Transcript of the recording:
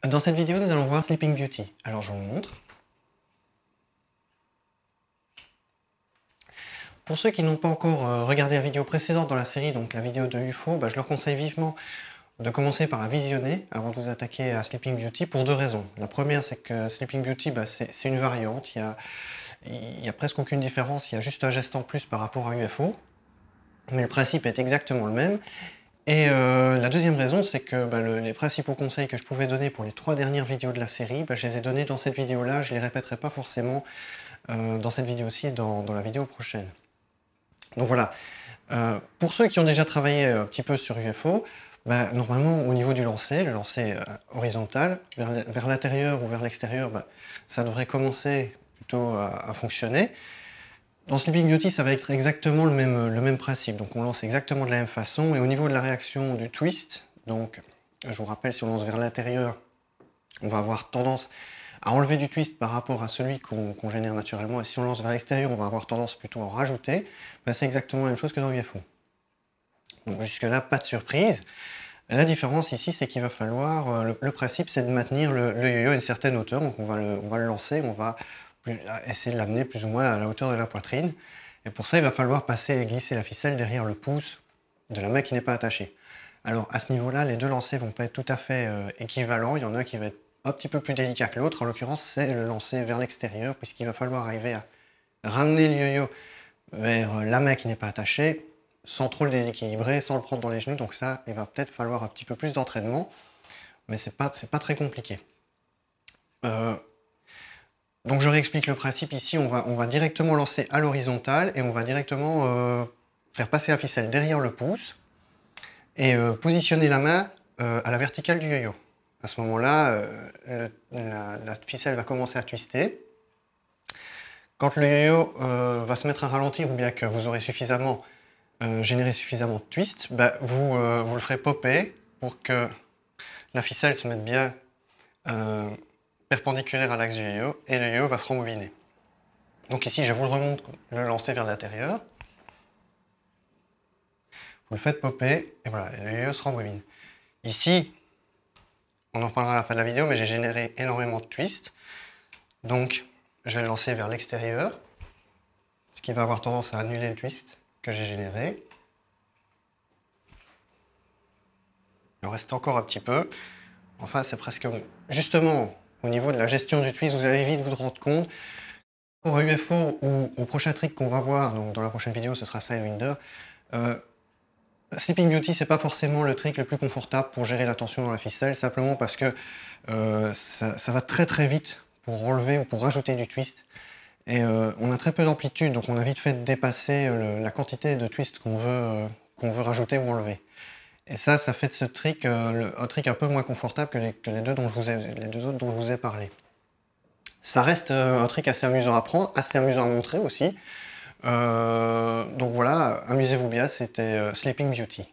Dans cette vidéo, nous allons voir Sleeping Beauty. Alors, je vous le montre. Pour ceux qui n'ont pas encore regardé la vidéo précédente dans la série, donc la vidéo de UFO, je leur conseille vivement de commencer par la visionner avant de vous attaquer à Sleeping Beauty pour deux raisons. La première, c'est que Sleeping Beauty, c'est une variante. Il y a presque aucune différence, il y a juste un geste en plus par rapport à UFO. Mais le principe est exactement le même. Et la deuxième raison, c'est que les principaux conseils que je pouvais donner pour les 3 dernières vidéos de la série, je les ai donnés dans cette vidéo-là, je ne les répéterai pas forcément dans cette vidéo-ci et dans la vidéo prochaine. Donc voilà, pour ceux qui ont déjà travaillé un petit peu sur UFO, normalement au niveau du lancer, le lancer horizontal, vers l'intérieur ou vers l'extérieur, ça devrait commencer plutôt à fonctionner. Dans Sleeping Beauty, ça va être exactement le même principe. Donc on lance exactement de la même façon. Et au niveau de la réaction du twist, donc je vous rappelle, si on lance vers l'intérieur, on va avoir tendance à enlever du twist par rapport à celui qu'on génère naturellement. Et si on lance vers l'extérieur, on va avoir tendance plutôt à en rajouter. C'est exactement la même chose que dans UFO. Donc jusque-là, pas de surprise. La différence ici, c'est qu'il va falloir... le principe, c'est de maintenir le yo-yo à une certaine hauteur. Donc on va le lancer, on va essayer de l'amener plus ou moins à la hauteur de la poitrine. Et pour ça, il va falloir passer et glisser la ficelle derrière le pouce de la main qui n'est pas attachée. Alors à ce niveau-là, les deux lancers vont pas être tout à fait équivalents. Il y en a un qui va être un petit peu plus délicat que l'autre. En l'occurrence, c'est le lancer vers l'extérieur, puisqu'il va falloir arriver à ramener le yo-yo vers la main qui n'est pas attachée, sans trop le déséquilibrer, sans le prendre dans les genoux. Donc ça, il va peut-être falloir un petit peu plus d'entraînement, mais c'est pas très compliqué. Donc je réexplique le principe ici, on va directement lancer à l'horizontale et on va directement faire passer la ficelle derrière le pouce et positionner la main à la verticale du yo-yo. À ce moment-là, la ficelle va commencer à twister. Quand le yo-yo va se mettre à ralentir ou bien que vous aurez généré suffisamment de twist, vous le ferez popper pour que la ficelle se mette bien perpendiculaire à l'axe du yo-yo et le yo-yo va se rembobiner. Donc ici, je vous le remonte, le lancer vers l'intérieur. Vous le faites popper et voilà, le yo-yo se rembobine. Ici, on en reparlera à la fin de la vidéo, mais j'ai généré énormément de twists. Donc, je vais le lancer vers l'extérieur, ce qui va avoir tendance à annuler le twist que j'ai généré. Il en reste encore un petit peu. Enfin, c'est presque bon. Justement, au niveau de la gestion du twist, vous allez vite vous rendre compte. Pour UFO ou au prochain trick qu'on va voir, donc dans la prochaine vidéo, ce sera Sidewinder. Sleeping Beauty, c'est pas forcément le trick le plus confortable pour gérer la tension dans la ficelle, simplement parce que ça va très vite pour enlever ou pour rajouter du twist. Et on a très peu d'amplitude, donc on a vite fait dépasser la quantité de twist qu'on veut rajouter ou enlever. Et ça fait de ce trick un trick un peu moins confortable que les deux autres dont je vous ai parlé. Ça reste un trick assez amusant à apprendre, assez amusant à montrer aussi. Donc voilà, amusez-vous bien, c'était Sleeping Beauty.